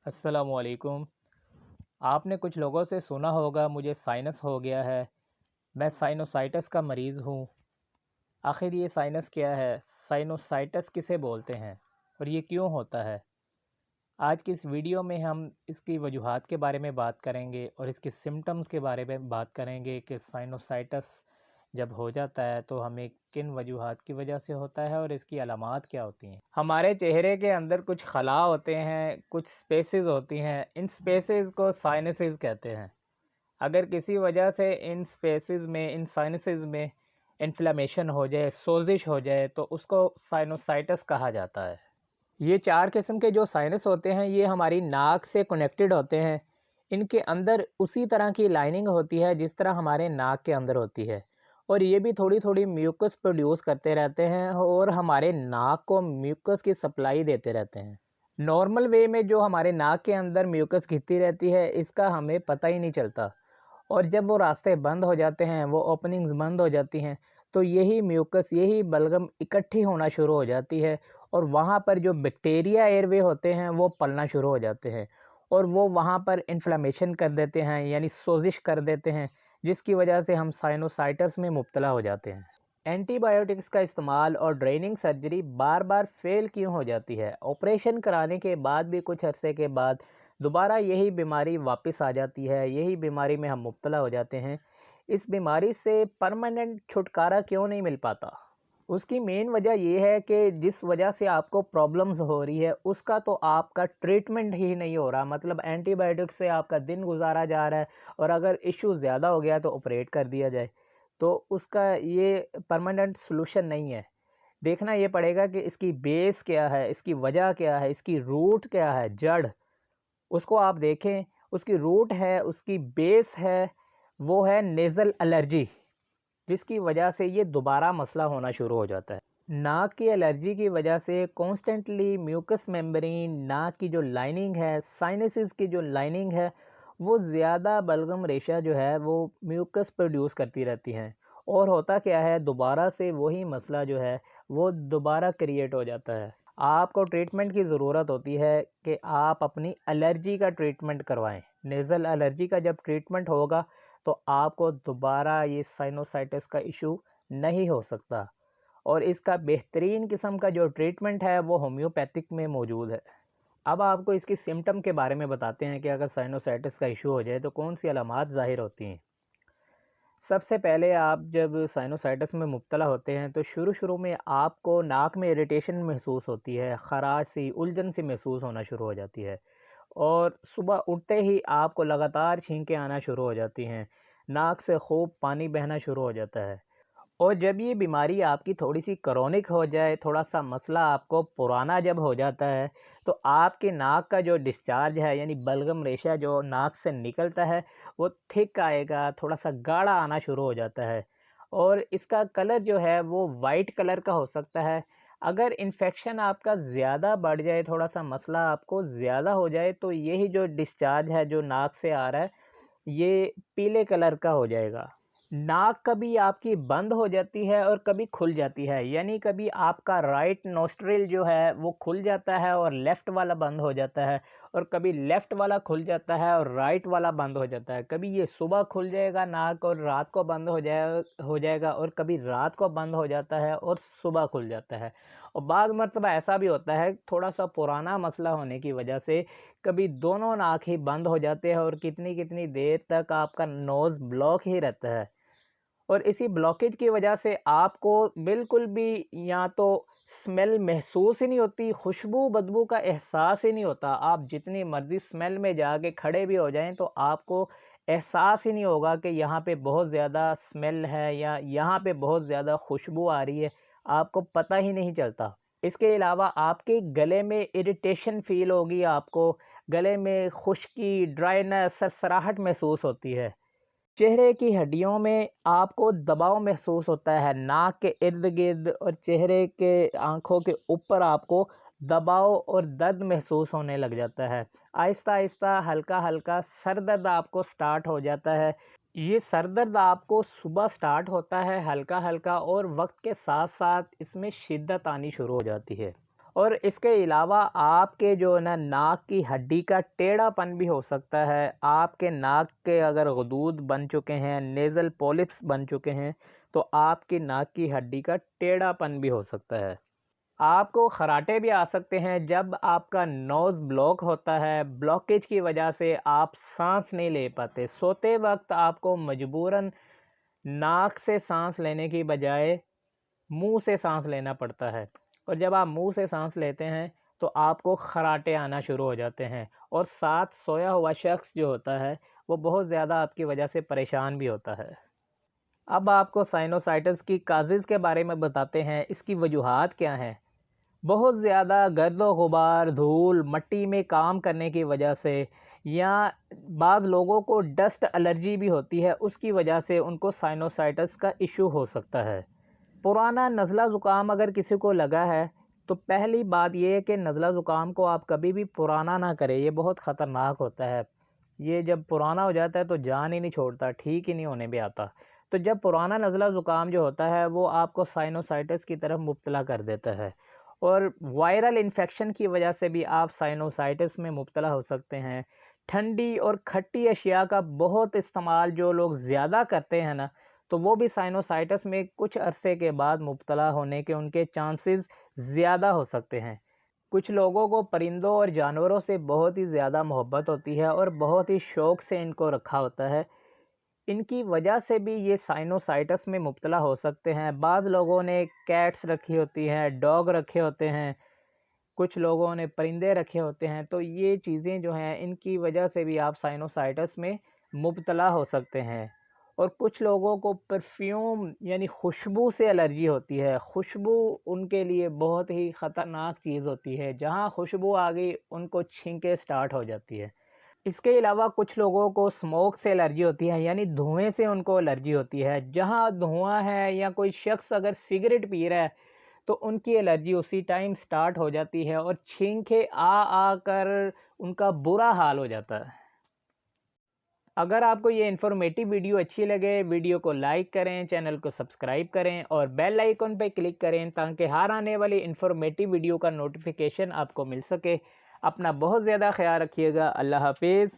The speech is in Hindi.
अस्सलामुअलैकुम। आपने कुछ लोगों से सुना होगा मुझे साइनस हो गया है। मैं साइनोसाइटिस का मरीज़ हूँ। आखिर ये साइनस क्या है? साइनोसाइटिस किसे बोलते हैं और ये क्यों होता है? आज की इस वीडियो में हम इसकी वजूहात के बारे में बात करेंगे और इसके सिम्टम्स के बारे में बात करेंगे कि साइनोसाइटिस जब हो जाता है तो हमें किन वजूहात की वजह से होता है और इसकी अलामात क्या होती हैं। हमारे चेहरे के अंदर कुछ खला होते हैं, कुछ स्पेसेस होती हैं। इन स्पेसेस को साइनसेस कहते हैं। अगर किसी वजह से इन स्पेसेस में, इन साइनसेस में इन्फ्लेमेशन हो जाए, सोजिश हो जाए, तो उसको साइनोसाइटिस कहा जाता है। ये 4 किस्म के जो साइनस होते हैं ये हमारी नाक से कनेक्टेड होते हैं। इनके अंदर उसी तरह की लाइनिंग होती है जिस तरह हमारे नाक के अंदर होती है, और ये भी थोड़ी-थोड़ी म्यूकस प्रोड्यूस करते रहते हैं और हमारे नाक को म्यूकस की सप्लाई देते रहते हैं। नॉर्मल वे में जो हमारे नाक के अंदर म्यूकस गिरती रहती है इसका हमें पता ही नहीं चलता, और जब वो रास्ते बंद हो जाते हैं, वो ओपनिंग्स बंद हो जाती हैं, तो यही म्यूकस, यही बलगम इकट्ठी होना शुरू हो जाती है और वहाँ पर जो बैक्टीरिया एयरवे होते हैं वो पलना शुरू हो जाते हैं और वो वहाँ पर इन्फ्लेमेशन कर देते हैं, यानी सोजिश कर देते हैं, जिसकी वजह से हम साइनोसाइटिस में मुब्तला हो जाते हैं। एंटीबायोटिक्स का इस्तेमाल और ड्रेनिंग सर्जरी बार बार फेल क्यों हो जाती है? ऑपरेशन कराने के बाद भी कुछ अरसे के बाद दोबारा यही बीमारी वापस आ जाती है, यही बीमारी में हम मुब्तला हो जाते हैं। इस बीमारी से परमानेंट छुटकारा क्यों नहीं मिल पाता? उसकी मेन वजह ये है कि जिस वजह से आपको प्रॉब्लम्स हो रही है उसका तो आपका ट्रीटमेंट ही नहीं हो रहा। मतलब एंटीबायोटिक से आपका दिन गुजारा जा रहा है और अगर इशू ज़्यादा हो गया तो ऑपरेट कर दिया जाए, तो उसका ये परमानेंट सॉल्यूशन नहीं है। देखना ये पड़ेगा कि इसकी बेस क्या है, इसकी वजह क्या है, इसकी रूट क्या है, जड़, उसको आप देखें। उसकी रूट है, उसकी बेस है, वो है नेज़ल एलर्जी, जिसकी वजह से ये दोबारा मसला होना शुरू हो जाता है। नाक की एलर्जी की वजह से कॉन्स्टेंटली म्यूकस मेम्ब्रेन, नाक की जो लाइनिंग है, साइनसेस की जो लाइनिंग है, वो ज़्यादा बलगम रेशा जो है वो म्यूकस प्रोड्यूस करती रहती हैं, और होता क्या है, दोबारा से वही मसला जो है वो दोबारा क्रिएट हो जाता है। आपको ट्रीटमेंट की ज़रूरत होती है कि आप अपनी एलर्जी का ट्रीटमेंट करवाएं। नेज़ल एलर्जी का जब ट्रीटमेंट होगा तो आपको दोबारा ये साइनोसाइटिस का इशू नहीं हो सकता, और इसका बेहतरीन किस्म का जो ट्रीटमेंट है वो होम्योपैथिक में मौजूद है। अब आपको इसकी सिम्टम के बारे में बताते हैं कि अगर साइनोसाइटिस का इशू हो जाए तो कौन सी अलामात ज़ाहिर होती हैं। सबसे पहले आप जब साइनोसाइटिस में मुब्तला होते हैं तो शुरू में आपको नाक में इरिटेशन महसूस होती है, ख़राश सी, उलझन सी महसूस होना शुरू हो जाती है, और सुबह उठते ही आपको लगातार छींकें आना शुरू हो जाती हैं, नाक से खूब पानी बहना शुरू हो जाता है। और जब ये बीमारी आपकी थोड़ी-सी क्रोनिक हो जाए, थोड़ा-सा मसला आपको पुराना जब हो जाता है, तो आपकी नाक का जो डिस्चार्ज है, यानी बलगम रेशा जो नाक से निकलता है, वो थिक आएगा, थोड़ा-सा गाढ़ा आना शुरू हो जाता है, और इसका कलर जो है वो वाइट कलर का हो सकता है। अगर इन्फेक्शन आपका ज़्यादा बढ़ जाए, थोड़ा-सा मसला आपको ज़्यादा हो जाए, तो यही जो डिस्चार्ज है जो नाक से आ रहा है, ये पीले कलर का हो जाएगा। नाक कभी आपकी बंद हो जाती है और कभी खुल जाती है, यानी कभी आपका राइट नोस्ट्रिल जो है वो खुल जाता है और लेफ़्ट वाला बंद हो जाता है, और कभी लेफ़्ट वाला खुल जाता है और राइट वाला बंद हो जाता है। कभी ये सुबह खुल जाएगा नाक और रात को बंद हो जाएगा, और कभी रात को बंद हो जाता है और सुबह खुल जाता है। और बाद मर्तबा ऐसा भी होता है, थोड़ा-सा पुराना मसला होने की वजह से कभी दोनों नाक ही बंद हो जाते हैं और कितनी-कितनी देर तक आपका नोज़ ब्लॉक ही रहता है। और इसी ब्लॉकेज की वजह से आपको बिल्कुल भी या तो स्मेल महसूस ही नहीं होती, खुशबू बदबू का एहसास ही नहीं होता। आप जितनी मर्ज़ी स्मेल में जाके खड़े भी हो जाएँ तो आपको एहसास ही नहीं होगा कि यहाँ पे बहुत ज़्यादा स्मेल है या यहाँ पे बहुत ज़्यादा खुशबू आ रही है, आपको पता ही नहीं चलता। इसके अलावा आपके गले में इरिटेशन फ़ील होगी, आपको गले में खुश्की, ड्राइनेस, सरसराहट महसूस होती है। चेहरे की हड्डियों में आपको दबाव महसूस होता है, नाक के इर्द-गिर्द और चेहरे के आँखों के ऊपर आपको दबाव और दर्द महसूस होने लग जाता है। आहिस्ता-आहिस्ता, हल्का-हल्का सर दर्द आपको स्टार्ट हो जाता है। ये सर दर्द आपको सुबह स्टार्ट होता है हल्का-हल्का, और वक़्त के साथ-साथ इसमें शिद्दत आनी शुरू हो जाती है। और इसके अलावा आपके जो ना नाक की हड्डी का टेढ़ापन भी हो सकता है। आपके नाक के अगर गदूद बन चुके हैं, नेज़ल पॉलिप्स बन चुके हैं, तो आपकी नाक की हड्डी का टेढ़ापन भी हो सकता है। आपको खराटे भी आ सकते हैं जब आपका नोज़ ब्लॉक होता है। ब्लॉकेज की वजह से आप सांस नहीं ले पाते। सोते वक्त आपको मजबूरन नाक से सांस लेने की बजाय मुंह से सांस लेना पड़ता है, और जब आप मुंह से सांस लेते हैं तो आपको खराटे आना शुरू हो जाते हैं, और साथ सोया हुआ शख्स जो होता है वो बहुत ज़्यादा आपकी वजह से परेशान भी होता है। अब आपको साइनोसाइटिस की काज़ेज़ के बारे में बताते हैं, इसकी वजूहात क्या हैं। बहुत ज़्यादा गर्दो गुबार, धूल, मिट्टी में काम करने की वजह से, या बाज़ लोगों को डस्ट एलर्जी भी होती है, उसकी वजह से उनको साइनोसाइटिस का इशू हो सकता है। पुराना नज़ला ज़ुकाम अगर किसी को लगा है, तो पहली बात ये है कि नज़ला ज़ुकाम को आप कभी भी पुराना ना करें, ये बहुत ख़तरनाक होता है। ये जब पुराना हो जाता है तो जान ही नहीं छोड़ता, ठीक ही नहीं होने भी आता। तो जब पुराना नज़ला ज़ुकाम जो होता है वो आपको साइनोसाइटिस की तरफ मुब्तला कर देता है, और वायरल इन्फेक्शन की वजह से भी आप साइनोसाइटिस में मुब्तला हो सकते हैं। ठंडी और खट्टी अशिया का बहुत इस्तेमाल जो लोग ज़्यादा करते हैं ना, तो वो भी साइनोसाइटिस में कुछ अरसे के बाद मुब्तला होने के उनके चांसेस ज़्यादा हो सकते हैं। कुछ लोगों को परिंदों और जानवरों से बहुत ही ज़्यादा मोहब्बत होती है और बहुत ही शौक़ से इनको रखा होता है। इनकी वजह से भी ये साइनोसाइटिस में मुब्तला हो सकते हैं। बाज़ लोगों ने कैट्स रखी होती हैं, डॉग रखे होते हैं, कुछ लोगों ने परिंदे रखे होते हैं, तो ये चीज़ें जो हैं इनकी वजह से भी आप साइनोसाइटिस में मुब्तला हो सकते हैं। और कुछ लोगों को परफ्यूम यानी खुशबू से एलर्जी होती है। खुशबू उनके लिए बहुत ही ख़तरनाक चीज़ होती है, जहाँ खुशबू आ गई उनको छींकें स्टार्ट हो जाती है। इसके अलावा कुछ लोगों को स्मोक से एलर्जी होती है, यानी धुएँ से उनको एलर्जी होती है। जहाँ धुआँ है या कोई शख्स अगर सिगरेट पी रहा है, तो उनकी एलर्जी उसी टाइम स्टार्ट हो जाती है और छींकें आ कर उनका बुरा हाल हो जाता है। अगर आपको ये इन्फॉर्मेटिव वीडियो अच्छी लगे, वीडियो को लाइक करें, चैनल को सब्सक्राइब करें और बेल आइकन पर क्लिक करें, ताकि हर आने वाली इन्फॉर्मेटिव वीडियो का नोटिफिकेशन आपको मिल सके। अपना बहुत ज़्यादा ख्याल रखिएगा। अल्लाह हाफिज़।